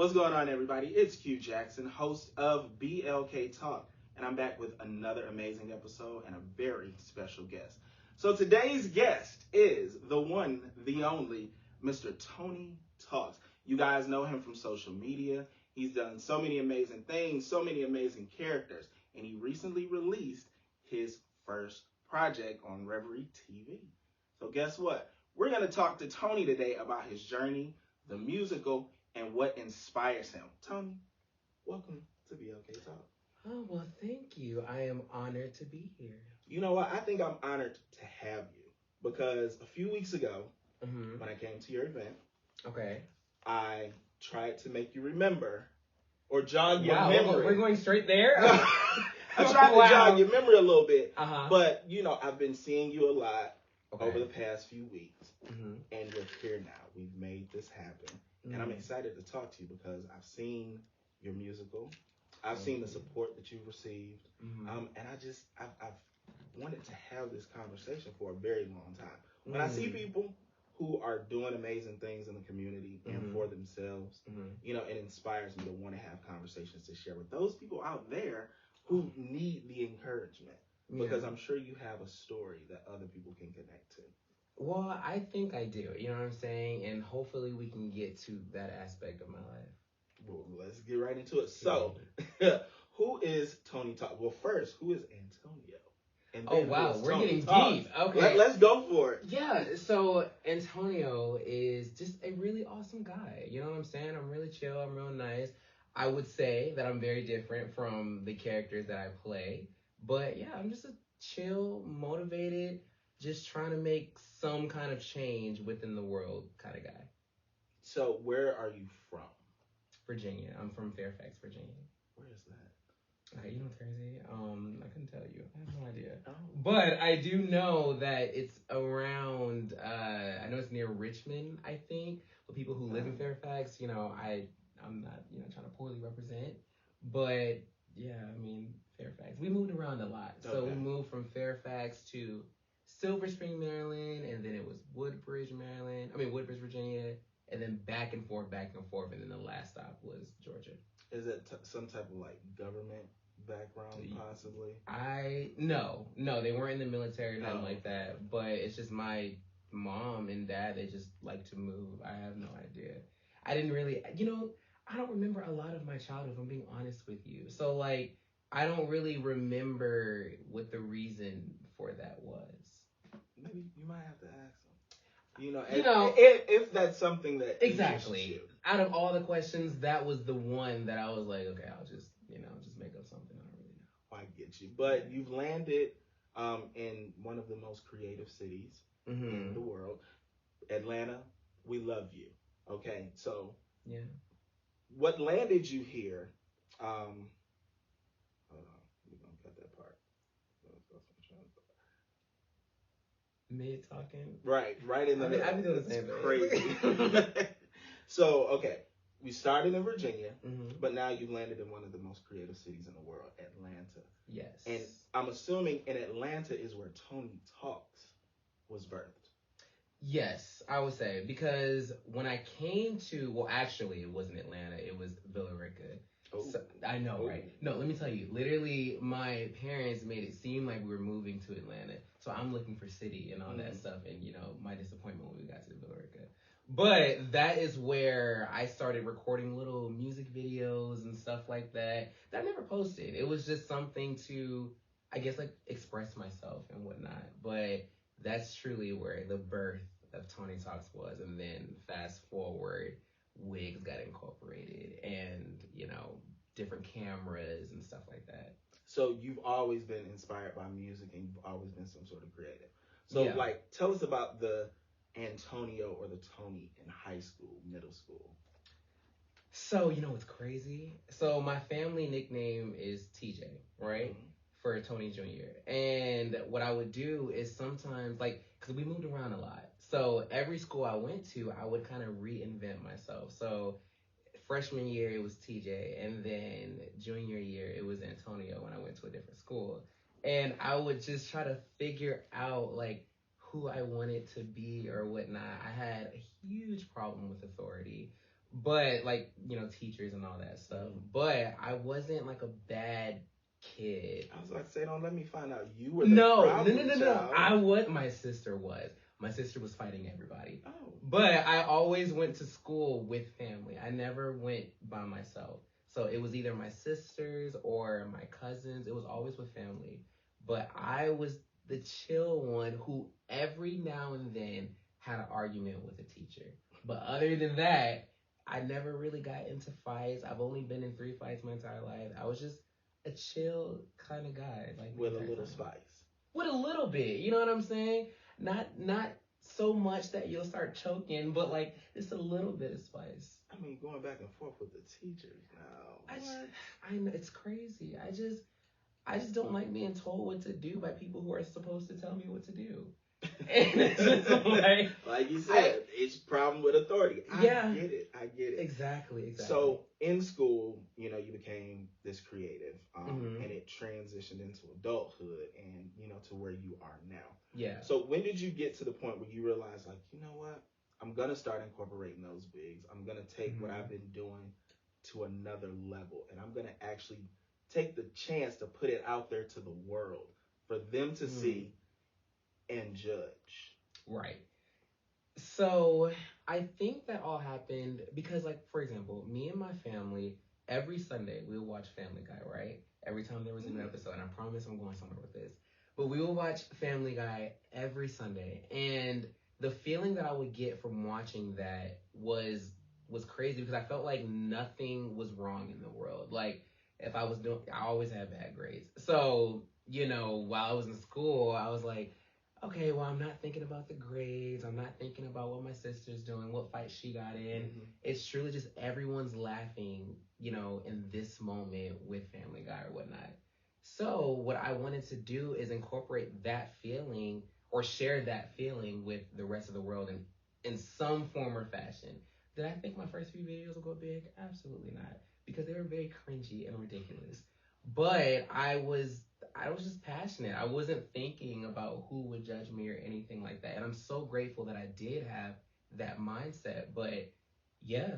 What's going on, everybody? It's Q Jackson, host of BLK Talk, and I'm back with another amazing episode and a very special guest. So today's guest is the one, the only, Mr. Tony Talks. You guys know him from social media. He's done so many amazing things, so many amazing characters, and he recently released his first project on Revry TV. So guess what? We're going to talk to Tony today about his journey, the musical, and what inspires him. Tony, welcome to BLK Talk. Oh, well, thank you. I am honored to be here. You know what? I think I'm honored to have you because a few weeks ago, when I came to your event, I tried to make you remember or jog your memory. We're going straight there? I tried to jog your memory a little bit, but, you know, I've been seeing you a lot over the past few weeks, and you're here now. We've made this happen, and I'm excited to talk to you because I've seen your musical. I've seen the support that you've received, and I've wanted to have this conversation for a very long time. When I see people who are doing amazing things in the community and for themselves, you know, it inspires me to want to have conversations to share with those people out there who need the encouragement. Because I'm sure you have a story that other people can connect to. Well, I think I do. You know what I'm saying? And hopefully we can get to that aspect of my life. Well, let's get right into it. So, who is Tony Talk? Well, first, who is Antonio? And then we're getting deep. Okay. Let's go for it. Yeah, so Antonio is just a really awesome guy. You know what I'm saying? I'm really chill. I'm real nice. I would say that I'm very different from the characters that I play. But yeah, I'm just a chill, motivated, just trying to make some kind of change within the world kind of guy. So where are you from? Virginia. I'm from Fairfax, Virginia. Where is that? You know what's crazy? I couldn't tell you. I have no idea. Oh. But I do know that it's around, I know it's near Richmond, I think. For people who live in Fairfax, you know, I'm not, you know, trying to poorly represent. But yeah, I mean, Fairfax. We moved around a lot. So we moved from Fairfax to Silver Spring, Maryland, and then it was Woodbridge, Virginia, and then back and forth, and then the last stop was Georgia. Is it some type of like government background, possibly? No, they weren't in the military, nothing like that. But it's just my mom and dad, they just like to move. I have no idea. I didn't really, you know, I don't remember a lot of my childhood, if I'm being honest with you. So, like, I don't really remember what the reason for that was. Maybe you might have to ask them. You know, if that's something that exactly. You. Out of all the questions, that was the one that I was like, okay, I'll just make up something. I don't really know. I get you. But you've landed in one of the most creative cities in the world. Atlanta, we love you. Okay, so what landed you here? Hold on, we're gonna cut that part. Me talking? Right in the middle. I've been doing the same thing. Crazy. So, okay, we started in Virginia, but now you've landed in one of the most creative cities in the world, Atlanta. Yes. And I'm assuming in Atlanta is where Tony Talks was birthed. Yes, I would say, because when I came to, well, actually, it wasn't Atlanta, it was Villa Rica. Oh. So, I know, right? No, let me tell you, literally, my parents made it seem like we were moving to Atlanta, so I'm looking for city and all that stuff, and, you know, my disappointment when we got to Villa Rica. But that is where I started recording little music videos and stuff like that I never posted. It was just something to, I guess, like, express myself and whatnot, but that's truly where the birth of Tony Talks was. And then fast forward, wigs got incorporated and, you know, different cameras and stuff like that. So you've always been inspired by music and you've always been some sort of creative. So like, tell us about the Antonio or the Tony in high school, middle school. So, you know what's crazy? So my family nickname is TJ, right? For Tony Jr. And what I would do is sometimes, like, because we moved around a lot. So every school I went to, I would kind of reinvent myself. So freshman year, it was TJ. And then junior year, it was Antonio when I went to a different school. And I would just try to figure out, like, who I wanted to be or whatnot. I had a huge problem with authority. But like, teachers and all that stuff. But I wasn't like a bad kid. I was about to say, don't let me find out you were the problem child. No. I was. My sister was. My sister was fighting everybody. Oh. But I always went to school with family. I never went by myself. So it was either my sisters or my cousins. It was always with family. But I was the chill one who every now and then had an argument with a teacher. But other than that, I never really got into fights. I've only been in 3 fights my entire life. I was just a chill kind of guy. Like with a little spice. With a little bit. You know what I'm saying? Not so much that you'll start choking, but like just a little bit of spice. I mean, going back and forth with the teachers now. I know, it's crazy. I just don't like being told what to do by people who are supposed to tell me what to do. And it's just like you said, it's a problem with authority. I get it. Exactly. So in school, you became this creative, and it transitioned into adulthood and, to where you are now. Yeah. So when did you get to the point where you realized, like, you know what? I'm going to start incorporating those wigs. I'm going to take what I've been doing to another level, and I'm going to actually take the chance to put it out there to the world for them to see and judge. Right. So I think that all happened because, like, for example, me and my family, every Sunday we would watch Family Guy, right? Every time there was a new episode, and I promise I'm going somewhere with this. But we would watch Family Guy every Sunday, and the feeling that I would get from watching that was crazy because I felt like nothing was wrong in the world. Like, if I always had bad grades. So, while I was in school, I was like, okay, well, I'm not thinking about the grades. I'm not thinking about what my sister's doing, what fight she got in. Mm-hmm. It's truly just everyone's laughing, in this moment with Family Guy or whatnot. So what I wanted to do is incorporate that feeling or share that feeling with the rest of the world in some form or fashion. Did I think my first few videos would go big? Absolutely not, because they were very cringy and ridiculous. But I was just passionate. I wasn't thinking about who would judge me or anything like that. And I'm so grateful that I did have that mindset. But yeah,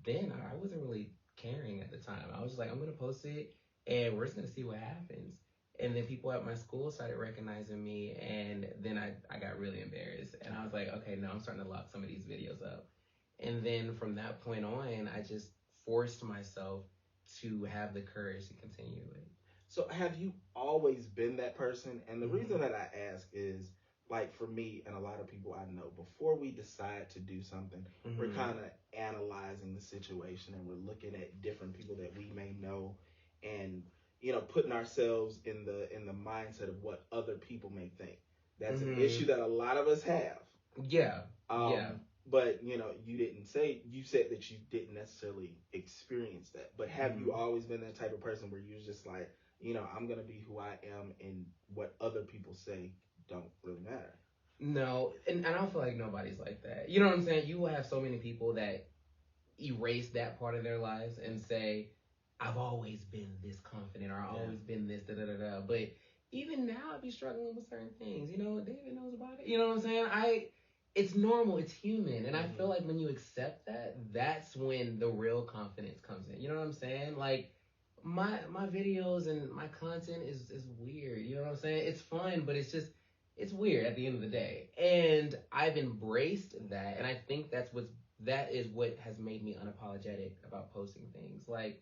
then I wasn't really caring at the time. I was just like, I'm going to post it and we're just going to see what happens. And then people at my school started recognizing me, and then I got really embarrassed. And I was like, okay, no, I'm starting to lock some of these videos up. And then from that point on, I just forced myself to have the courage to continue it. So have you always been that person? And the reason that I ask is, like, for me and a lot of people I know, before we decide to do something, we're kind of analyzing the situation, and we're looking at different people that we may know, and putting ourselves in the mindset of what other people may think. That's an issue that a lot of us have. Yeah. But you said that you didn't necessarily experience that. But have you always been that type of person where you're just like, I'm going to be who I am, and what other people say don't really matter? No, and I don't feel like nobody's like that. You know what I'm saying? You will have so many people that erase that part of their lives and say, I've always been this confident, or I've always been this, da-da-da-da. But even now, I'd be struggling with certain things. David knows about it. You know what I'm saying? It's normal. It's human. And I feel like when you accept that, that's when the real confidence comes in. You know what I'm saying? Like, my videos and my content is weird. You know what I'm saying? It's fun, but it's weird at the end of the day. And I've embraced that, and I think that is what has made me unapologetic about posting things. Like,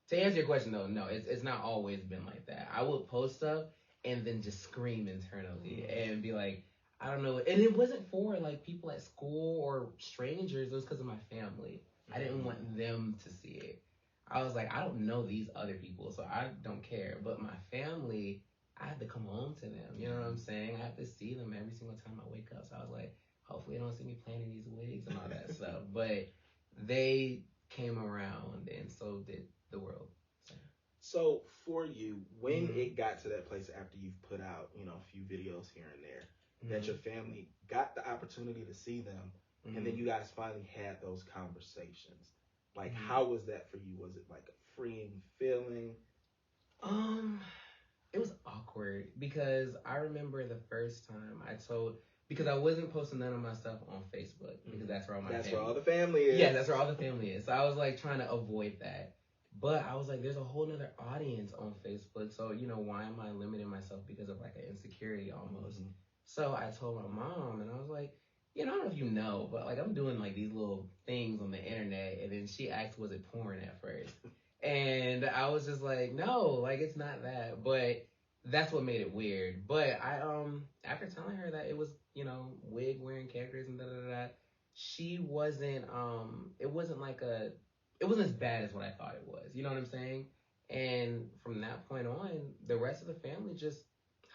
to answer your question though, no, it's not always been like that. I would post stuff and then just scream internally and be like, I don't know. And it wasn't for like people at school or strangers. It was because of my family. I didn't want them to see it. I was like, I don't know these other people, so I don't care. But my family, I have to come home to them. You know what I'm saying? I have to see them every single time I wake up. So I was like, hopefully they don't see me playing in these wigs and all that stuff. But they came around, and so did the world. So for you, when it got to that place after you've put out, a few videos here and there, that your family got the opportunity to see them, and then you guys finally had those conversations. Like, how was that for you? Was it like a freeing feeling? It was awkward because I remember the first time I told because I wasn't posting none of my stuff on Facebook because that's where all my where all the family is. Yeah, that's where all the family is. So I was like trying to avoid that. But I was like, there's a whole nother audience on Facebook. So, why am I limiting myself because of like an insecurity almost? Mm-hmm. So I told my mom and I was like, I don't know if you know, but like I'm doing like these little things on the internet. And then she asked, was it porn at first? And I was just like, no, like it's not that. But that's what made it weird. But I after telling her that it was, wig wearing characters and she wasn't it wasn't as bad as what I thought it was. You know what I'm saying? And from that point on, the rest of the family just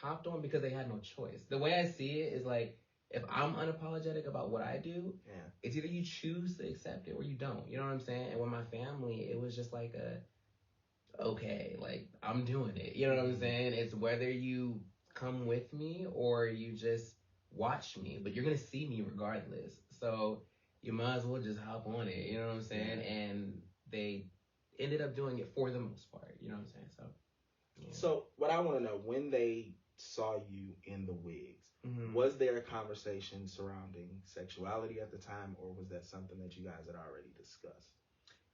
hopped on because they had no choice. The way I see it is like, if I'm unapologetic about what I do, it's either you choose to accept it or you don't. You know what I'm saying? And with my family, it was just like okay, like I'm doing it. You know what I'm saying? It's whether you come with me or you just watch me, but you're going to see me regardless. So you might as well just hop on it. You know what I'm saying? And they ended up doing it for the most part. You know what I'm saying? So, So what I want to know, when they saw you in the wigs, was there a conversation surrounding sexuality at the time, or was that something that you guys had already discussed?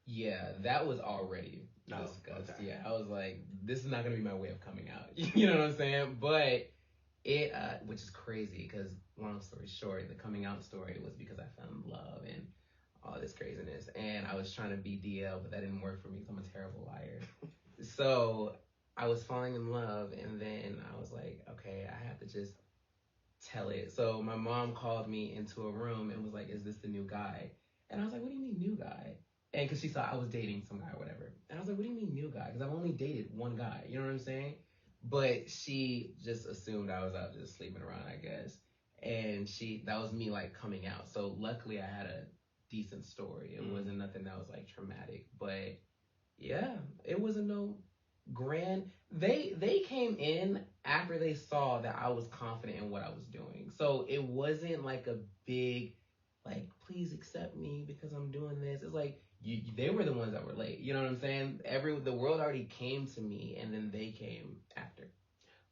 Yeah, that was already discussed. Okay. Yeah, I was like, this is not going to be my way of coming out. You know what I'm saying? But it, which is crazy because, long story short, the coming out story was because I found love and all this craziness. And I was trying to be DL, but that didn't work for me because I'm a terrible liar. So I was falling in love, and then I was like, okay, I have to just tell it. So my mom called me into a room and was like, is this the new guy? And I was like, what do you mean new guy? And because she saw I was dating some guy or whatever. And I was like, what do you mean new guy? Because I've only dated one guy. You know what I'm saying? But she just assumed I was out just sleeping around, I guess. And that was me like coming out. So luckily I had a decent story. It wasn't nothing that was like traumatic. But yeah, it wasn't no grand. They came in after they saw that I was confident in what I was doing. So it wasn't like a big, like, please accept me because I'm doing this. It's like, they were the ones that were late. You know what I'm saying? The world already came to me, and then they came after.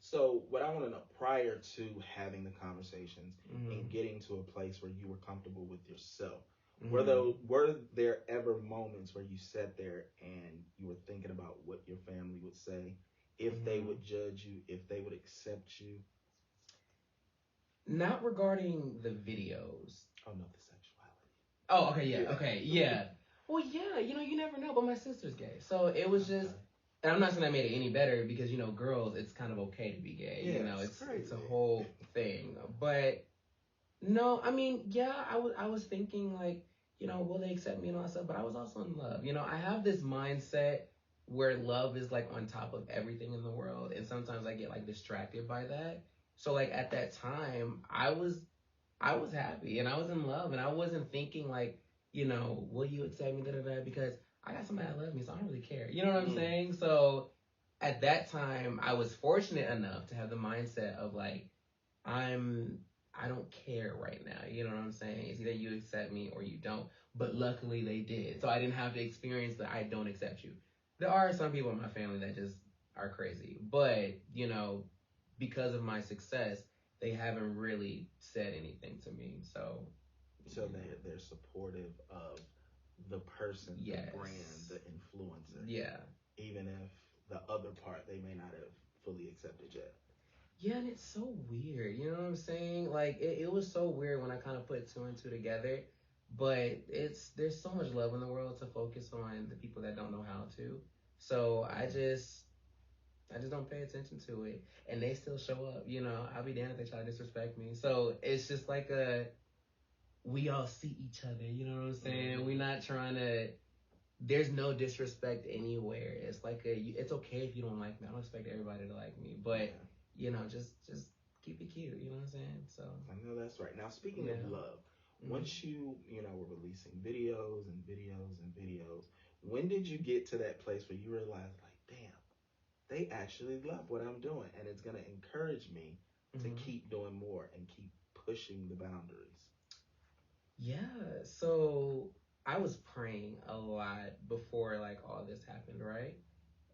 So what I want to know, prior to having the conversations and getting to a place where you were comfortable with yourself, were there ever moments where you sat there and you were thinking about what your family would say, if they would judge you, if they would accept you? Not regarding the videos. Oh, no, the sexuality. Oh, okay, yeah, okay, yeah. Well, yeah, you never know, but my sister's gay. So it was just, and I'm not saying I made it any better because, girls, it's kind of okay to be gay. Yeah, it's a whole thing. But no, I mean, yeah, I was thinking like, will they accept me and all that stuff? But I was also in love. I have this mindset where love is like on top of everything in the world. And sometimes I get like distracted by that. So like at that time, I was happy and I was in love and I wasn't thinking like, will you accept me, because I got somebody that loves me, so I don't really care. You know what I'm saying? So at that time, I was fortunate enough to have the mindset of like, I don't care right now. You know what I'm saying? It's either you accept me or you don't. But luckily they did. So I didn't have to experience that I don't accept you. There are some people in my family that just are crazy. But, because of my success, they haven't really said anything to me. So they're supportive of the person, the brand, the influencer. Yeah. Even if the other part they may not have fully accepted yet. Yeah, and it's so weird. You know what I'm saying? Like it was so weird when I kind of put two and two together. But there's so much love in the world to focus on the people that don't know how to. So I just don't pay attention to it, and they still show up. I'll be damned if they try to disrespect me. So it's just like we all see each other. You know what I'm saying? We're not trying to. There's no disrespect anywhere. It's like it's okay if you don't like me. I don't expect everybody to like me, but just keep it cute. You know what I'm saying? So I know that's right. Now speaking of love, once you were releasing videos and videos and videos, when did you get to that place where you realized like, damn, they actually love what I'm doing, and it's gonna encourage me to keep doing more and keep pushing the boundaries? Yeah. So I was praying a lot before like all this happened, right?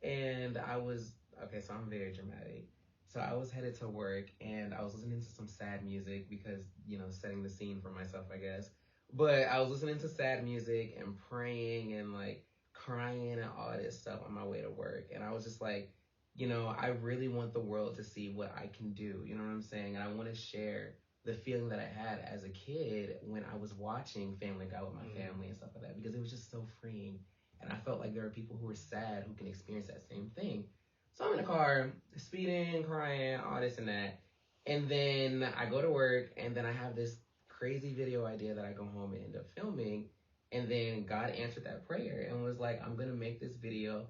And I was, okay, so I'm very dramatic. So I was headed to work, and I was listening to some sad music because, setting the scene for myself, I guess. But I was listening to sad music and praying and, like, crying and all this stuff on my way to work. And I was just like, I really want the world to see what I can do. You know what I'm saying? And I want to share the feeling that I had as a kid when I was watching Family Guy with my family and stuff like that, because it was just so freeing. And I felt like there are people who are sad who can experience that same thing. So I'm in the car, speeding, crying, all this and that. And then I go to work, and then I have this crazy video idea that I go home and end up filming. And then God answered that prayer and was like, I'm going to make this video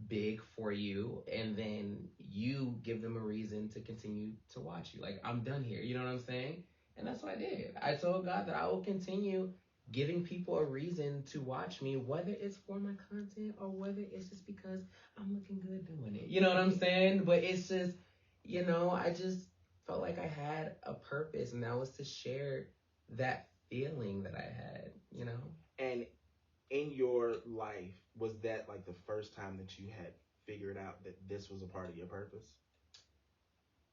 big for you, and then you give them a reason to continue to watch you. Like, I'm done here. You know what I'm saying? And that's what I did. I told God that I will continue giving people a reason to watch me, whether it's for my content or whether it's just because I'm looking good doing it. You know what I'm saying? But it's just, I just felt like I had a purpose, and that was to share that feeling that I had, And in your life, was that like the first time that you had figured out that this was a part of your purpose?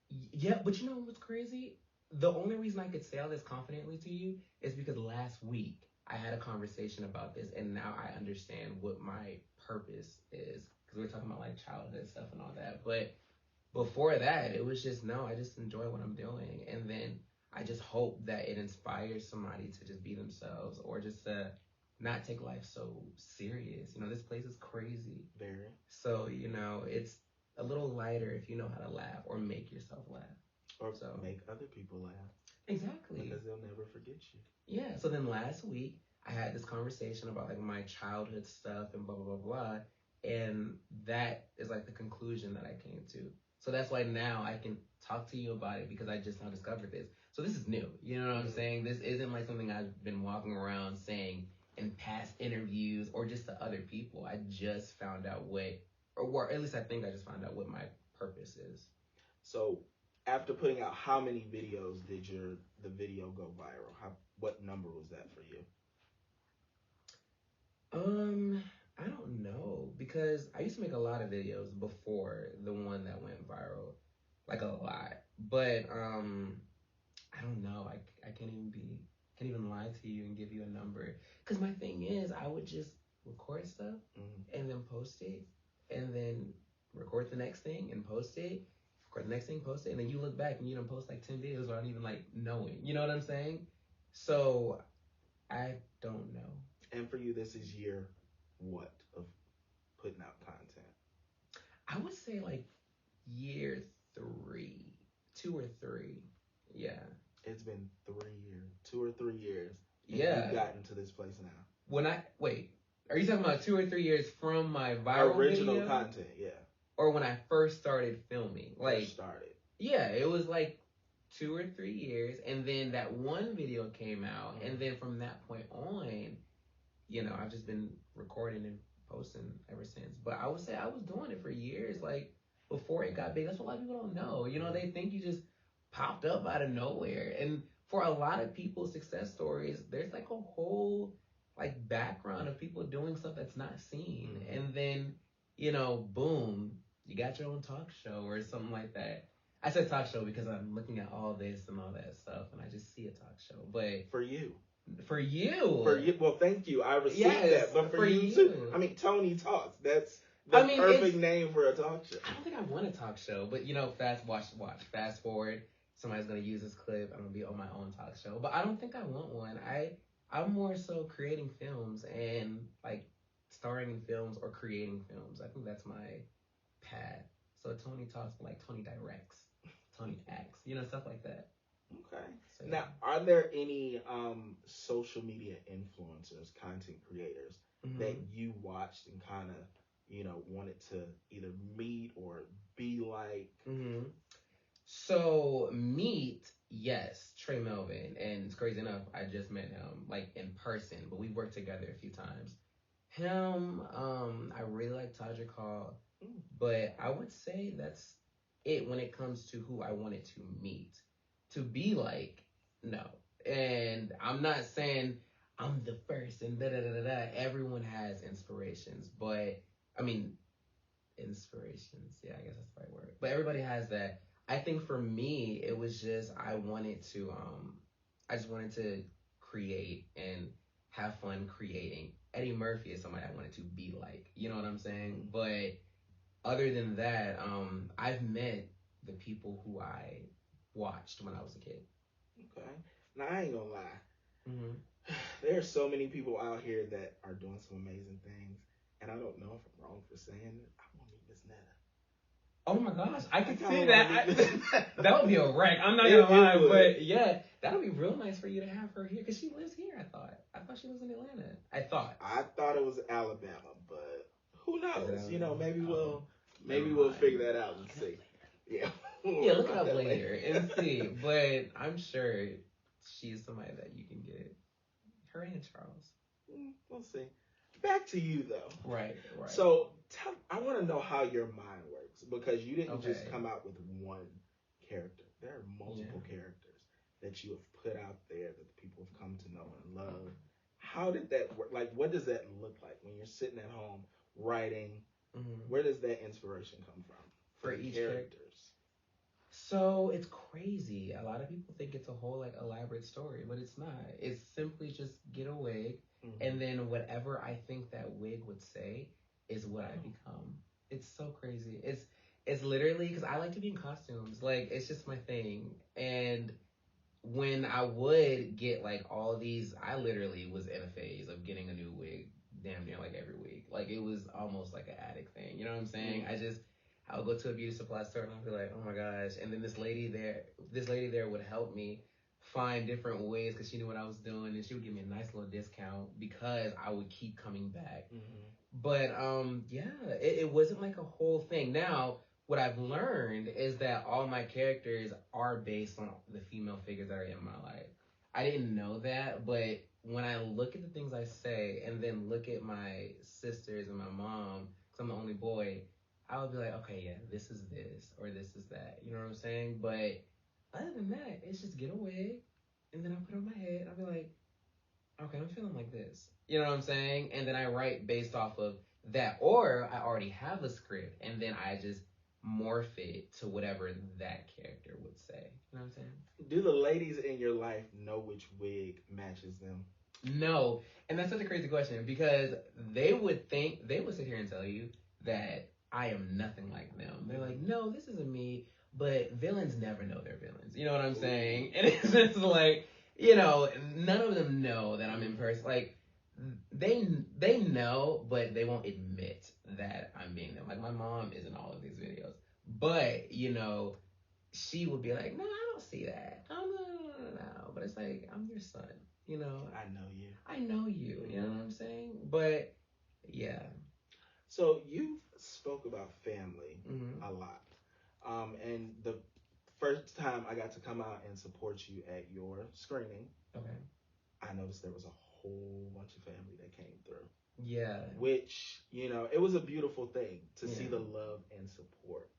Yeah, but you know what's crazy? The only reason I could say all this confidently to you is because last week I had a conversation about this, and now I understand what my purpose is. Because we were talking about like childhood stuff and all that. But before that, it was just, no, I just enjoy what I'm doing. And then I just hope that it inspires somebody to just be themselves, or just to not take life so serious. This place is crazy. Very. So, it's a little lighter if you know how to laugh or make yourself laugh. Or make other people laugh. Exactly. Because they'll never forget you. Yeah. So then last week, I had this conversation about like my childhood stuff and blah, blah, blah, blah. And that is like the conclusion that I came to. So that's why now I can talk to you about it, because I just now discovered this. So this is new. You know what I'm saying? This isn't like something I've been walking around saying in past interviews or just to other people. I just found out or at least I think I just found out what my purpose is. So after putting out, how many videos did the video go viral? What number was that for you? I don't know, because I used to make a lot of videos before the one that went viral, like a lot. But I don't know. I can't even lie to you and give you a number, because my thing is, I would just record stuff and then post it, and then record the next thing and post it, record the next thing, post it, and then you look back and you don't post like 10 videos without even like knowing. You know what I'm saying? So I don't know. And for you, this is year what of putting out content? I would say like year 3, 2 or 3. Yeah. It's been 3 years, 2 or 3 years. And yeah. You've gotten to this place now. Are you talking about 2 or 3 years from my viral original video? Content, yeah. Or when I first started filming? First started. Yeah, it was like 2 or 3 years, and then that one video came out, and then from that point on, I've just been recording and posting ever since. But I would say I was doing it for years, like before it got big. That's what a lot of people don't know. They think you just popped up out of nowhere. And for a lot of people's success stories, there's like a whole like background of people doing stuff that's not seen. And then, boom, you got your own talk show or something like that. I said talk show because I'm looking at all this and all that stuff, and I just see a talk show. But for you. For you. Well, thank you. I received that. But for you too. I mean, Tony Talks. That's the perfect name for a talk show. I don't think I want a talk show, but fast forward. Somebody's gonna use this clip. I'm gonna be on my own talk show. But I don't think I want one. I'm more so creating films and like starring in films or creating films. I think that's my path. So Tony Talks, like Tony directs, Tony acts, stuff like that. Okay. So, now, are there any social media influencers, content creators that you watched and kind of, wanted to either meet or be like? So meet, yes, Trey Melvin, and it's crazy enough, I just met him like in person, but we worked together a few times. Him, I really like Tadra Call, but I would say that's it when it comes to who I wanted to meet. To be like, no. And I'm not saying I'm the first and da-da-da-da-da. Everyone has inspirations, but, inspirations. Yeah, I guess that's the right word. But everybody has that. I think for me, it was just I just wanted to create and have fun creating. Eddie Murphy is somebody I wanted to be like. You know what I'm saying? But other than that, I've met the people who I watched when I was a kid. Okay. Now, I ain't gonna lie. Mm-hmm. There are so many people out here that are doing some amazing things, and I don't know if I'm wrong for saying it. I want to meet Miss Netta. Oh my gosh, I can see that. That would be a wreck. I'm not gonna lie, but yeah, that would be real nice for you to have her here because she lives here. I thought she was in Atlanta. I thought it was Alabama, but who knows? You know, maybe we'll figure that out and see. Yeah. Yeah, look it up later and see. But I'm sure she's somebody that you can get. Her and Charles. We'll see. Back to you though. Right. So I want to know how your mind works because you didn't just come out with one character. There are multiple characters that you have put out there that the people have come to know and love. How did that work? Like, what does that look like when you're sitting at home writing? Mm-hmm. Where does that inspiration come from for each characters? So it's crazy. A lot of people think it's a whole like elaborate story, but it's not. It's simply just get a wig, and then whatever I think that wig would say is what I become. It's so crazy. It's literally because I like to be in costumes. Like it's just my thing. And when I would get like all these, I literally was in a phase of getting a new wig damn near like every week. Like it was almost like an addict thing. You know what I'm saying? I would go to a beauty supply store and I'd be like, oh my gosh. And then this lady there would help me find different ways because she knew what I was doing and she would give me a nice little discount because I would keep coming back. Mm-hmm. But it wasn't like a whole thing. Now, what I've learned is that all my characters are based on the female figures that are in my life. I didn't know that, but when I look at the things I say and then look at my sisters and my mom, because I'm the only boy, I would be like, okay, yeah, this is this or this is that. You know what I'm saying? But other than that, it's just get a wig and then I put it on my head. I'll be like, okay, I'm feeling like this. You know what I'm saying? And then I write based off of that. Or I already have a script and then I just morph it to whatever that character would say. You know what I'm saying? Do the ladies in your life know which wig matches them? No. And that's such a crazy question because they would sit here and tell you that I am nothing like them. They're like, no, this isn't me. But villains never know they're villains. You know what I'm saying? And it's just like, you know, none of them know that I'm in person. Like, they know, but they won't admit that I'm being them. Like, my mom is in all of these videos. But, you know, she would be like, no, I don't see that. Oh, no. But it's like, I'm your son, you know. I know you. You know what I'm saying? But, yeah. So you spoke about family a lot. And the first time I got to come out and support you at your screening, I noticed there was a whole bunch of family that came through. Yeah. Which, you know, it was a beautiful thing to see the love and support.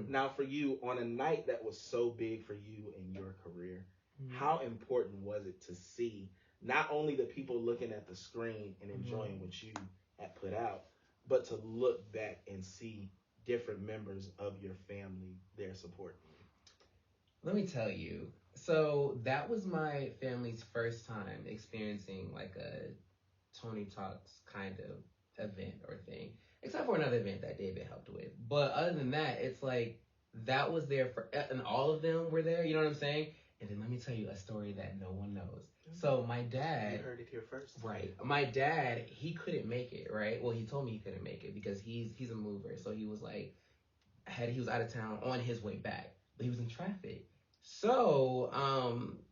Now for you, on a night that was so big for you in your career, how important was it to see not only the people looking at the screen and enjoying what you had put out, but to look back and see different members of your family there supporting you? Let me tell you. So that was my family's first time experiencing like a Tony Talks kind of event or thing, except for another event that David helped with. But other than that, it's like that was there for, and all of them were there. You know what I'm saying? And then let me tell you a story that no one knows. So my dad, you heard it here first, right? My dad, he couldn't make it, right? Well, he told me he couldn't make it because he's a mover. So he was like, he was out of town on his way back, but he was in traffic. So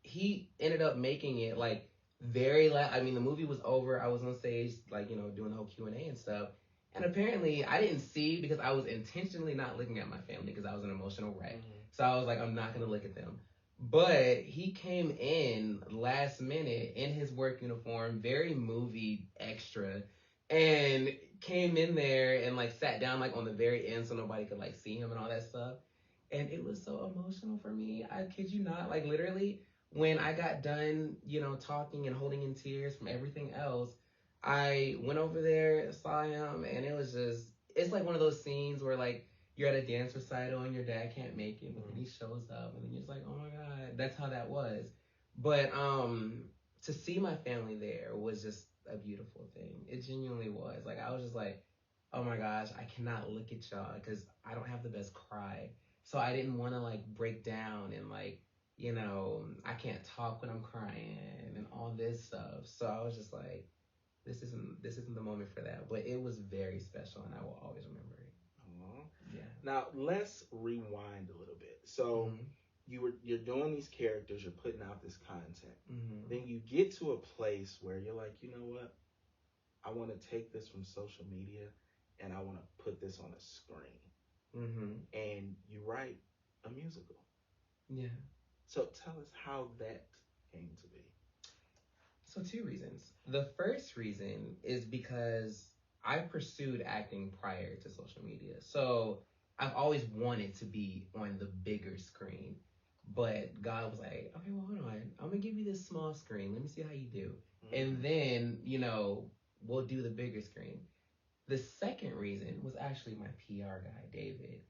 he ended up making it like very last. I mean, the movie was over. I was on stage, like, you know, doing the whole Q&A and stuff. And apparently I didn't see because I was intentionally not looking at my family because I was an emotional wreck. So I was like, I'm not going to look at them. But he came in last minute in his work uniform, very movie extra, and came in there and like sat down like on the very end so nobody could like see him and all that stuff. And it was so emotional for me. I kid you not. Like literally when I got done, you know, talking and holding in tears from everything else, I went over there, saw him, and it was just, it's like one of those scenes where like you're at a dance recital and your dad can't make it, but then he shows up and then you're just like, oh my God, that's how that was. But to see my family there was just a beautiful thing. It genuinely was. Like, I was just like, oh my gosh, I cannot look at y'all because I don't have the best cry. So I didn't want to like break down and like, you know, I can't talk when I'm crying and all this stuff. So I was just like, this isn't the moment for that. But it was very special and I will always remember it. Yeah. Now let's rewind a little bit. So you're doing these characters, you're putting out this content. Then you get to a place where you're like, you know what? I want to take this from social media and I want to put this on a screen. And you write a musical. Yeah. So tell us how that came to be. So 2 reasons. The first reason is because I pursued acting prior to social media. So I've always wanted to be on the bigger screen. But God was like, okay, well, hold on. I'm going to give you this small screen. Let me see how you do. And then, you know, we'll do the bigger screen. The second reason was actually my PR guy, David.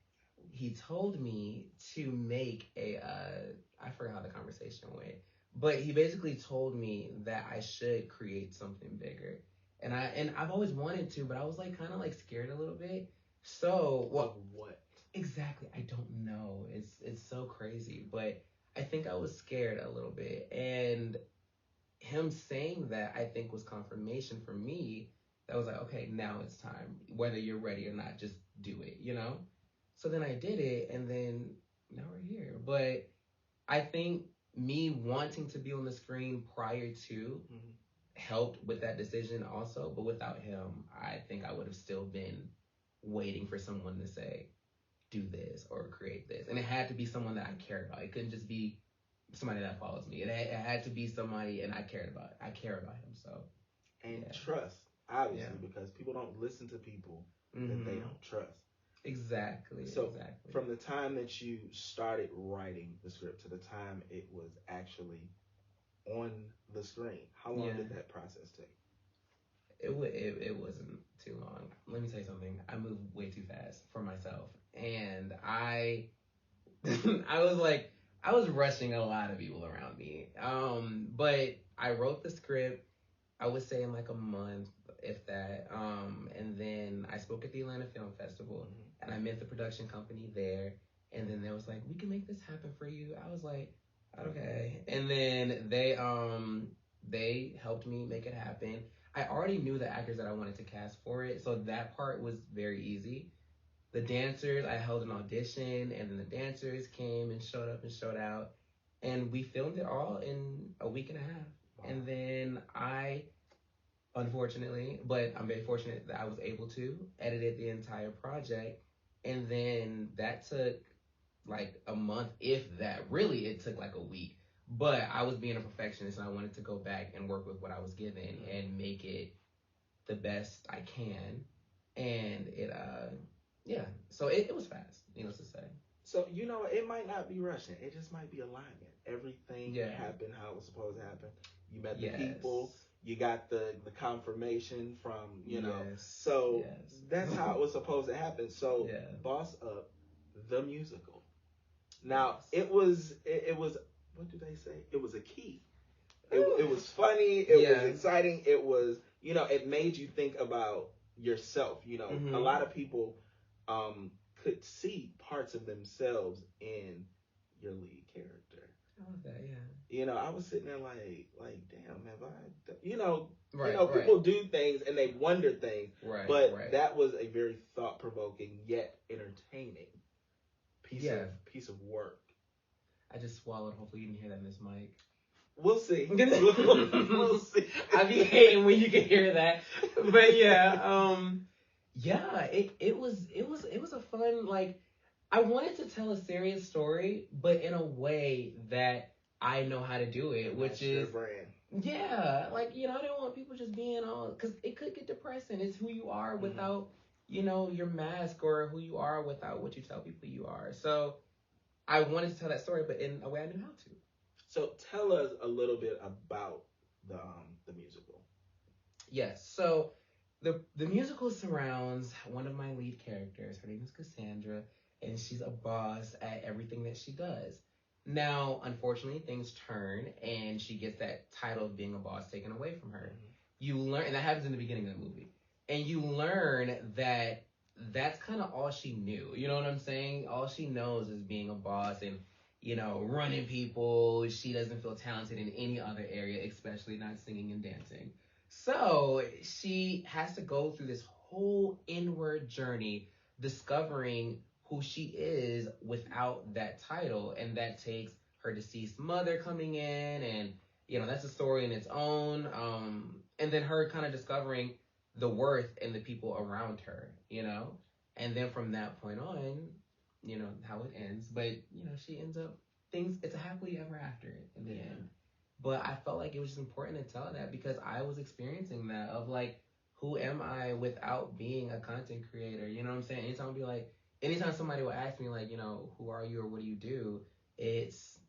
He told me to make I forgot how the conversation went, but he basically told me that I should create something bigger. And I've always wanted to, but I was like kind of like scared a little bit. So, well, what? Exactly, I don't know. It's so crazy, but I think I was scared a little bit. And him saying that, I think, was confirmation for me. That was like, okay, now it's time. Whether you're ready or not, just do it, you know? So then I did it, and then now we're here. But I think me wanting to be on the screen prior to helped with that decision also. But without him, I think I would have still been waiting for someone to say, do this or create this. And it had to be someone that I cared about. It couldn't just be somebody that follows me. It had to be somebody and I care about him. So and trust, obviously, because people don't listen to people that they don't trust. Exactly. So from the time that you started writing the script to the time it was actually on the screen, how long did that process take? It wasn't too long. Let me tell you something. I moved way too fast for myself, and I I was rushing a lot of people around me. But I wrote the script, I would say in like a month, if that. And then I spoke at the Atlanta Film Festival, and I met the production company there. And then they was like, we can make this happen for you. I was like, okay. And then they helped me make it happen. I already knew the actors that I wanted to cast for it, so that part was very easy. The dancers, I held an audition, and then the dancers came and showed up and showed out, and we filmed it all in a week and a half. Wow. And then I, unfortunately, but I'm very fortunate that I was able to, edited the entire project, and then that took like a month, if that. Really, it took like a week. But I was being a perfectionist, and I wanted to go back and work with what I was given and make it the best I can. And so it was fast, needless to say. So, you know, it might not be rushing. It just might be alignment. Everything happened how it was supposed to happen. You met the people. You got the confirmation from, you know. So that's how it was supposed to happen. So Boss Up, the musical. Now, it was, what do they say? It was a key. It was funny. It was exciting. It was, you know, it made you think about yourself. You know, a lot of people could see parts of themselves in your lead character. I love that, You know, I was sitting there like, damn, have I, you know, people do things and they wonder things. But that was a very thought-provoking yet entertaining piece of work. I just swallowed. Hopefully you didn't hear that, Miss Mike. We'll see. We'll see. I be hating when you can hear that. But it was a fun, like, I wanted to tell a serious story, but in a way that I know how to do it, which is your brand. Yeah, like, you know, I didn't want people just being all, because it could get depressing. It's who you are without, you know, your mask, or who you are without what you tell people you are. So I wanted to tell that story, but in a way I knew how to. So tell us a little bit about the musical. Yes. So the musical surrounds one of my lead characters. Her name is Cassandra, and she's a boss at everything that she does. Now, unfortunately, things turn, and she gets that title of being a boss taken away from her. Mm-hmm. You learn, and that happens in the beginning of the movie, and you learn that that's kind of all she knew. You know what I'm saying? All she knows is being a boss and, you know, running people. She doesn't feel talented in any other area, especially not singing and dancing. So she has to go through this whole inward journey discovering who she is without that title. And that takes her deceased mother coming in, and, you know, that's a story in its own. And then her kind of discovering the worth in the people around her, you know? And then from that point on, you know, how it ends. But, you know, she ends up, it's a happily ever after in the end. But I felt like it was just important to tell that because I was experiencing that of like, who am I without being a content creator? You know what I'm saying? Anytime somebody will ask me like, you know, who are you or what do you do?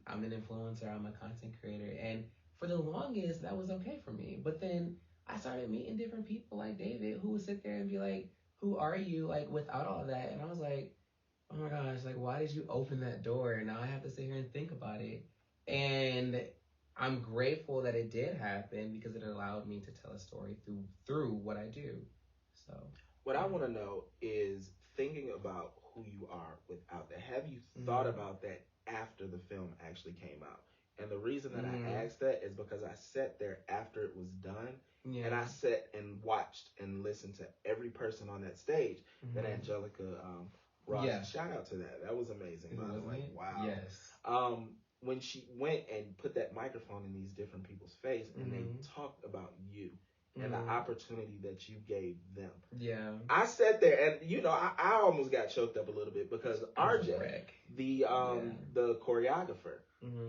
I'm an influencer, I'm a content creator. And for the longest, that was okay for me. But then I started meeting different people like David who would sit there and be like, who are you? Like without all that. And I was like, oh my gosh, like why did you open that door? And now I have to sit here and think about it. And I'm grateful that it did happen because it allowed me to tell a story through what I do. So what I want to know is thinking about who you are without that. Have you thought about that after the film actually came out? And the reason that I asked that is because I sat there after it was done, and I sat and watched and listened to every person on that stage. That Angelica Ross, shout out to that. That was amazing, by the way. Wow. Yes. When she went and put that microphone in these different people's face, and they talked about you and the opportunity that you gave them. Yeah. I sat there and, you know, I almost got choked up a little bit because RJ, the choreographer,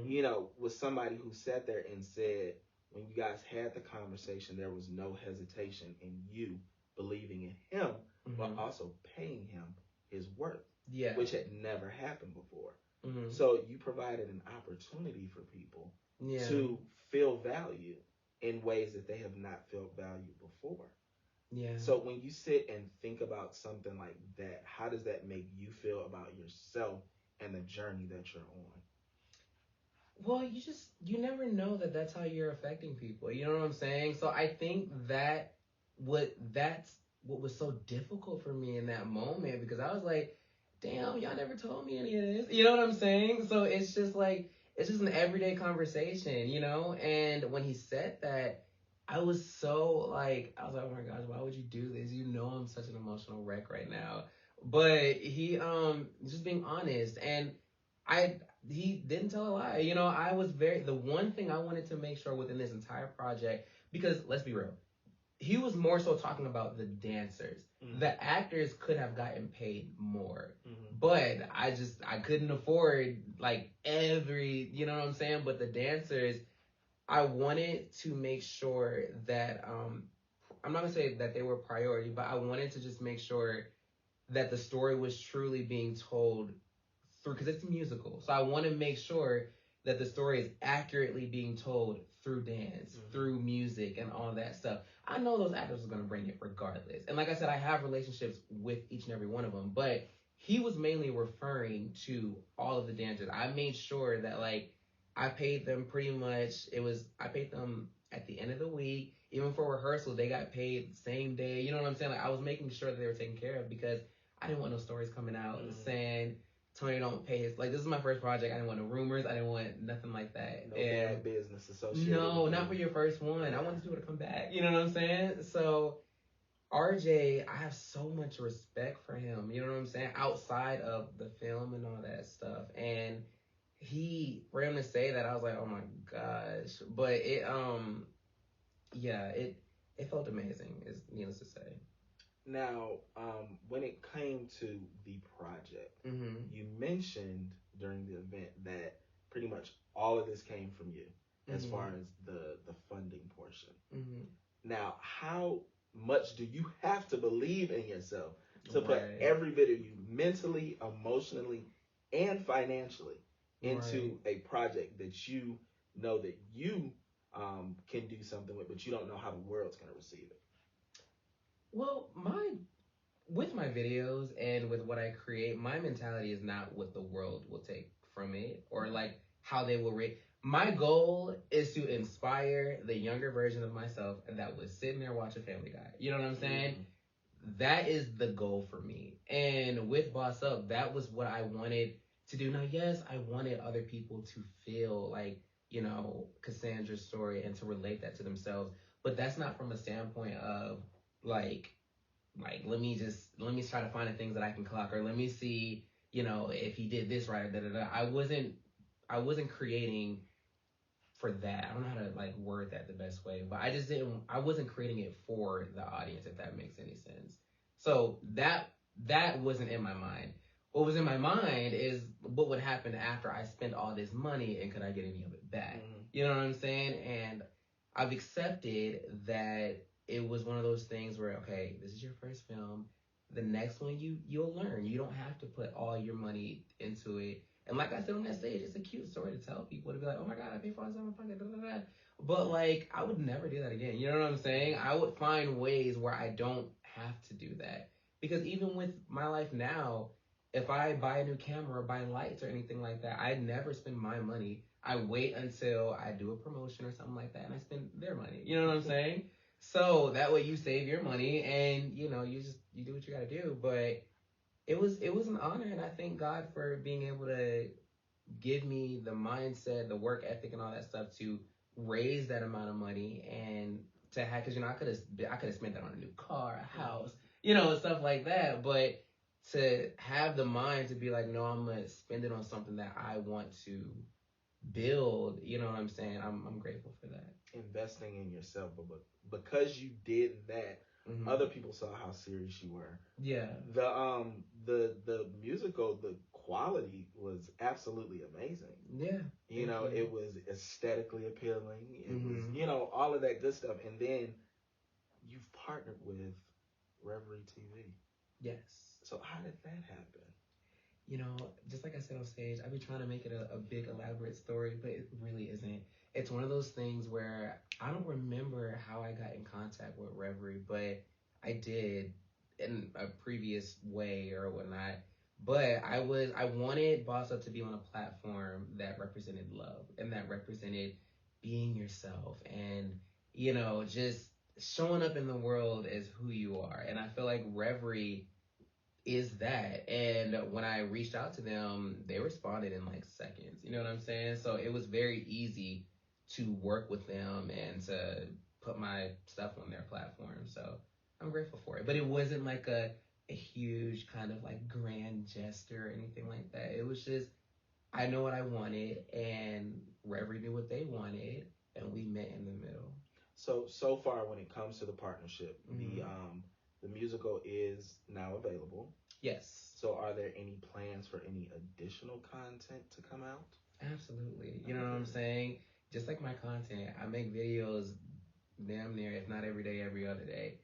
you know, was somebody who sat there and said, when you guys had the conversation, there was no hesitation in you believing in him, but also paying him his worth, which had never happened before. So you provided an opportunity for people to feel value in ways that they have not felt value before. Yeah. So when you sit and think about something like that, how does that make you feel about yourself and the journey that you're on? Well, you never know that that's how you're affecting people. You know what I'm saying? So I think that's what was so difficult for me in that moment, because I was like, damn, y'all never told me any of this. You know what I'm saying? So it's just like, it's just an everyday conversation, you know? And when he said that, I was so like, I was like, oh my gosh, why would you do this? You know I'm such an emotional wreck right now. But he just being honest, and he didn't tell a lie. You know, the one thing I wanted to make sure within this entire project, because let's be real, he was more so talking about the dancers. The actors could have gotten paid more, but I couldn't afford like you know what I'm saying? But the dancers, I wanted to make sure that, I'm not gonna say that they were priority, but I wanted to just make sure that the story was truly being told through, because it's a musical. So I want to make sure that the story is accurately being told through dance, through music, and all that stuff. I know those actors are going to bring it regardless. And like I said, I have relationships with each and every one of them, but he was mainly referring to all of the dancers. I made sure that, like, I paid them pretty much, I paid them at the end of the week. Even for rehearsal, they got paid the same day. You know what I'm saying? Like, I was making sure that they were taken care of, because I didn't want no stories coming out saying Tony don't pay his, like, this is my first project. I didn't want no rumors. I didn't want nothing like that. No bad business associated. No, not for your first one. I want people to come back. You know what I'm saying? So RJ, I have so much respect for him. You know what I'm saying? Outside of the film and all that stuff. And for him to say that, I was like, oh my gosh. But it felt amazing, is needless to say. Now, when it came to the project, you mentioned during the event that pretty much all of this came from you, as far as the funding portion. Now, how much do you have to believe in yourself to put every bit of you mentally, emotionally, and financially into a project that you know that you can do something with, but you don't know how the world's going to receive it? Well, with my videos and with what I create, my mentality is not what the world will take from it or like how they will rate. My goal is to inspire the younger version of myself that was sitting there watching Family Guy. You know what I'm saying? Mm-hmm. That is the goal for me. And with Boss Up, that was what I wanted to do. Now, yes, I wanted other people to feel like, you know, Cassandra's story and to relate that to themselves. But that's not from a standpoint of like let me try to find the things that I can clock, or let me see, you know, if he did this right, or da da da. I wasn't creating for that. I don't know how to like word that the best way, but I wasn't creating it for the audience, if that makes any sense. So that wasn't in my mind. What was in my mind is what would happen after I spent all this money, and could I get any of it back? Mm-hmm. You know what I'm saying? And I've accepted that it was one of those things where, okay, this is your first film. The next one you'll learn. You don't have to put all your money into it. And like I said on that stage, it's a cute story to tell people, to be like, oh my God, I paid for all this, I'm fucking da da da. But like, I would never do that again. You know what I'm saying? I would find ways where I don't have to do that. Because even with my life now, if I buy a new camera or buy lights or anything like that, I never spend my money. I wait until I do a promotion or something like that, and I spend their money. You know what I'm saying? So that way you save your money, and you know, you do what you gotta do. But it was an honor, and I thank God for being able to give me the mindset, the work ethic, and all that stuff to raise that amount of money, and to have, because you know, I could have spent that on a new car, a house, you know, stuff like that. But to have the mind to be like, no, I'm gonna spend it on something that I want to build. You know what I'm saying? I'm grateful for that. Investing in yourself, but because you did that, mm-hmm. other people saw how serious you were. Yeah. The musical, the quality was absolutely amazing. Yeah. You know, it was aesthetically appealing. It mm-hmm. was, you know, all of that good stuff. And then you've partnered with Revry TV. Yes. So how did that happen? You know, just like I said on stage, I've been trying to make it a big elaborate story, but it really isn't. It's one of those things where I don't remember how I got in contact with Revry, but I did in a previous way or whatnot. But I wanted Boss Up to be on a platform that represented love and that represented being yourself and, you know, just showing up in the world as who you are. And I feel like Revry is that. And when I reached out to them, they responded in like seconds. You know what I'm saying? So it was very easy to work with them and to put my stuff on their platform. So I'm grateful for it. But it wasn't like a huge kind of like grand gesture or anything like that. It was just, I know what I wanted, and Revry knew what they wanted, and we met in the middle. So far, when it comes to the partnership, mm-hmm. The musical is now available. Yes. So are there any plans for any additional content to come out? Absolutely. You know what I'm saying? Just like my content, I make videos damn near, if not every day, every other day.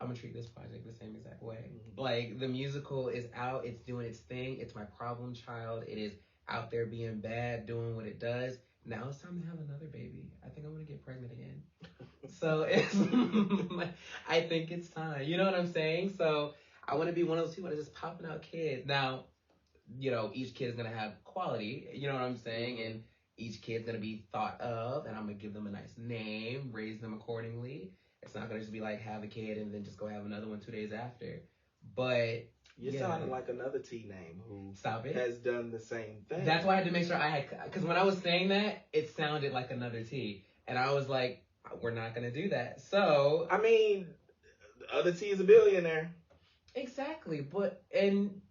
I'm going to treat this project the same exact way. Mm-hmm. Like, the musical is out. It's doing its thing. It's my problem child. It is out there being bad, doing what it does. Now it's time to have another baby. I think I'm going to get pregnant again. So it's, I think it's time. You know what I'm saying? So I want to be one of those people that is just popping out kids. Now, you know, each kid is going to have quality. You know what I'm saying? And each kid's going to be thought of, and I'm going to give them a nice name, raise them accordingly. It's not going to just be like have a kid and then just go have another one 2 days after. But you're sounding like another T name who has done the same thing. That's why I had to make sure I had, because when I was saying that, it sounded like another T. And I was like, we're not going to do that. So, I mean, the other T is a billionaire. Exactly. But, and,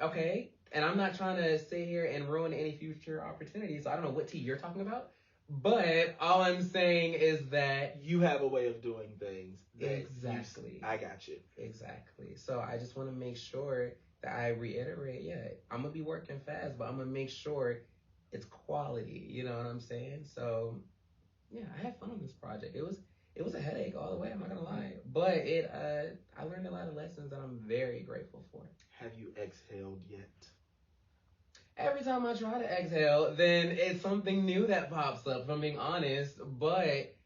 okay. And I'm not trying to sit here and ruin any future opportunities. So I don't know what T you're talking about. But all I'm saying is that you have a way of doing things. Exactly. I got you. Exactly. So I just want to make sure that I reiterate, I'm going to be working fast, but I'm going to make sure it's quality. You know what I'm saying? So, yeah, I had fun on this project. It was a headache all the way, I'm not going to lie. But I learned a lot of lessons that I'm very grateful for. Have you exhaled yet? Every time I try to exhale, then it's something new that pops up, if I'm being honest. But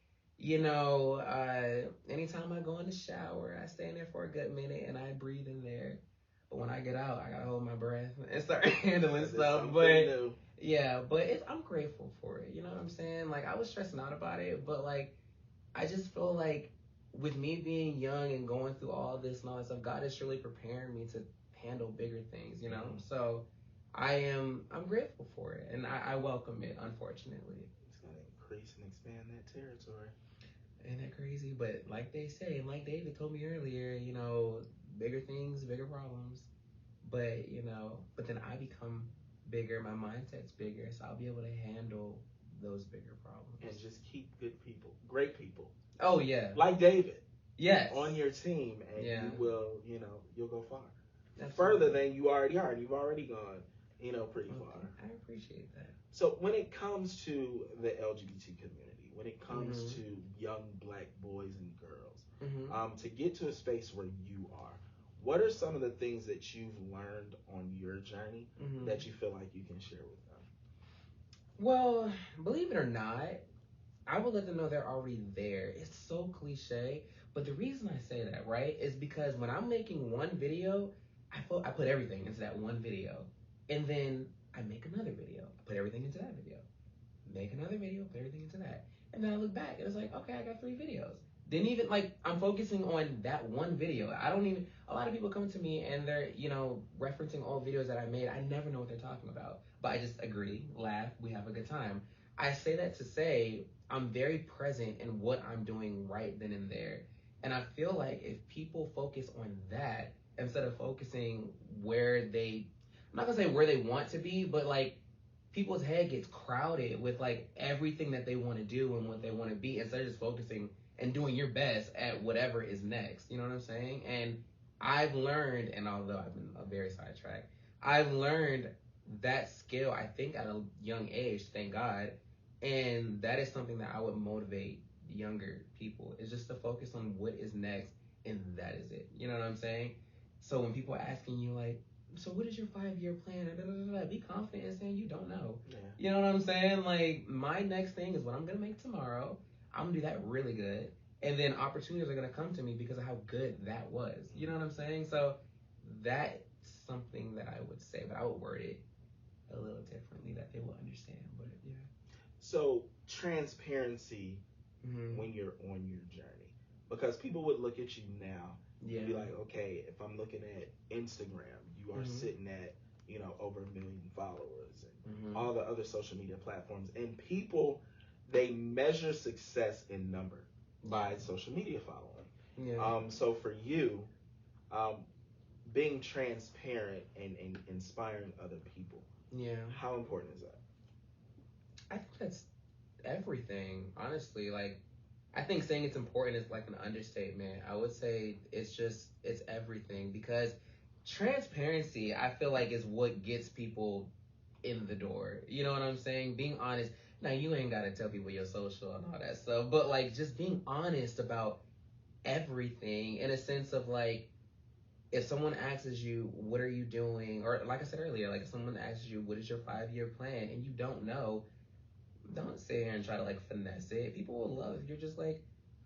Anytime I go in the shower, I stay in there for a good minute and I breathe in there. But when I get out, I gotta hold my breath and start handling stuff. But yeah, but I'm grateful for it. You know what I'm saying? Like, I was stressing out about it, but like, I just feel like with me being young and going through all this and all that stuff, God is surely preparing me to handle bigger things. So I'm grateful for it, and I welcome it. Unfortunately, it's gonna increase and expand that territory. Ain't that crazy? But like they say, and like David told me earlier, bigger things, bigger problems. But then I become bigger, my mindset's bigger, so I'll be able to handle those bigger problems. And just keep good people, great people. Oh, yeah. Like David. Yes. On your team, and you will, you'll go far. That's further than you already are. You've already gone, pretty far. I appreciate that. So when it comes to the LGBT community, when it comes to young Black boys and girls, to get to a space where you are, what are some of the things that you've learned on your journey that you feel like you can share with them? Well, believe it or not, I will let them know they're already there. It's so cliche, but the reason I say that, right, is because when I'm making one video, I put everything into that one video, and then I make another video. I put everything into that video. Make another video, put everything into that. And then I look back, and it's like, okay, I got 3 videos. Then even, I'm focusing on that one video. A lot of people come to me, and they're, referencing all videos that I made. I never know what they're talking about. But I just agree, laugh, we have a good time. I say that to say I'm very present in what I'm doing right then and there. And I feel like if people focus on that, instead of focusing I'm not gonna say where they want to be, but people's head gets crowded with everything that they want to do and what they want to be, instead of just focusing and doing your best at whatever is next. You know what I'm saying? And I've learned, and although I've been a very sidetracked, I've learned that skill, I think, at a young age, thank God. And that is something that I would motivate younger people, is just to focus on what is next, and that is it. You know what I'm saying? So when people are asking you, so what is your 5-year plan? Be confident in saying you don't know. Yeah. You know what I'm saying? My next thing is what I'm going to make tomorrow. I'm going to do that really good. And then opportunities are going to come to me because of how good that was. You know what I'm saying? So that's something that I would say, but I would word it a little differently that they will understand. But yeah. So transparency when you're on your journey, because people would look at you now and be like, okay, if I'm looking at Instagram, you are sitting at over 1 million followers and all the other social media platforms, and people, they measure success in number by social media following. So for you, being transparent and inspiring other people, how important is that? I think that's everything, honestly. I think saying it's important is an understatement. I would say it's everything, because transparency, I feel is what gets people in the door. You know what I'm saying? Being honest. Now, you ain't got to tell people your social and all that stuff, but just being honest about everything, in a sense of if someone asks you, what are you doing? Or like I said earlier, if someone asks you, what is your 5-year plan? And you don't know, don't sit here and try to finesse it. People will love if you're just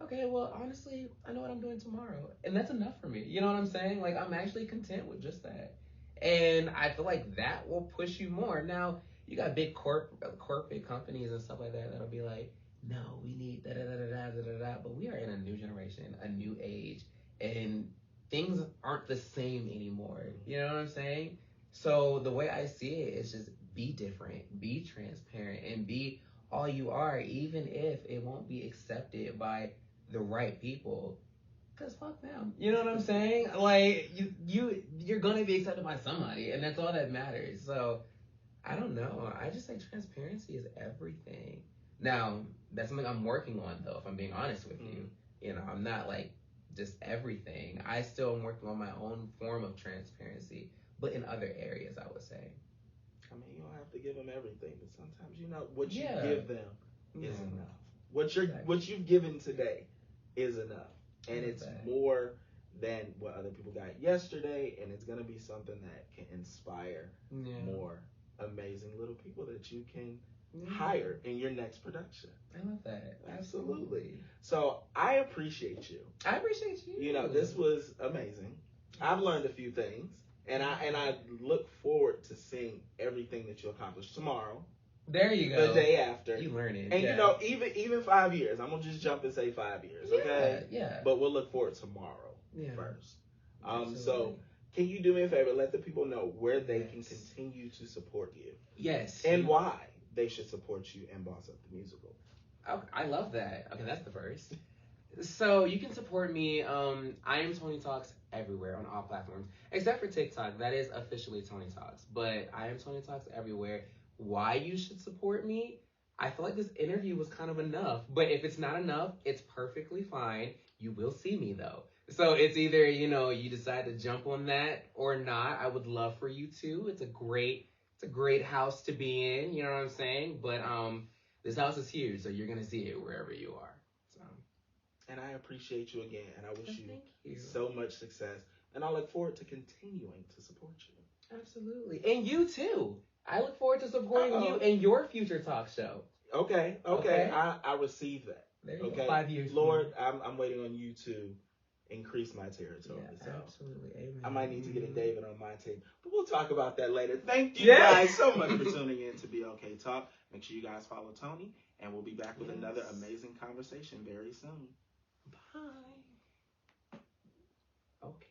okay, well, honestly, I know what I'm doing tomorrow. And that's enough for me. You know what I'm saying? I'm actually content with just that. And I feel that will push you more. Now, you got big corporate companies and stuff like that that'll be no, we need da-da-da-da-da-da-da. But we are in a new generation, a new age, and things aren't the same anymore. You know what I'm saying? So the way I see it is just be different, be transparent, and be all you are, even if it won't be accepted by the right people. Cause fuck them. You know what I'm saying? You're gonna be accepted by somebody, and that's all that matters. So I don't know. I just say transparency is everything. Now, that's something I'm working on, though, if I'm being honest with you. I'm not just everything. I still am working on my own form of transparency, but in other areas, I would say. I mean, you don't have to give them everything, but sometimes what you give them is enough. What you've given today is enough, and it's more than what other people got yesterday, and it's gonna be something that can inspire more amazing little people that you can hire in your next production. I love that. Absolutely. So I appreciate you. I appreciate you. You know, this was amazing. I've learned a few things, and I look forward to seeing everything that you accomplish tomorrow. There you go. The day after. You learn it. And you know, even 5 years. I'm gonna just jump and say 5 years, okay? Yeah. But we'll look forward tomorrow first. So can you do me a favor? Let the people know where they can continue to support you. Yes. And why they should support you and Boss Up the Musical. Okay, I love that. Okay, that's the first. So you can support me. I am Tony Talks everywhere on all platforms except for TikTok. That is officially Tony Talks, but I am Tony Talks everywhere. Why you should support me? I feel like this interview was kind of enough, but if it's not enough, it's perfectly fine. You will see me though. So it's either, you know, you decide to jump on that or not. I would love for you to. It's a great house to be in, you know what I'm saying? But this house is huge, so you're gonna see it wherever you are. So. And I appreciate you again, and I wish you so much success. And I look forward to continuing to support you. Absolutely. And you too. I look forward to supporting you in your future talk show. Okay. I receive that. There you go. 5 years. Lord, I'm waiting on you to increase my territory. Yeah, so absolutely. Amen. I might need to get a David on my team. But we'll talk about that later. Thank you guys so much for tuning in to BLK Talk. Make sure you guys follow Tony, and we'll be back with another amazing conversation very soon. Bye. Okay.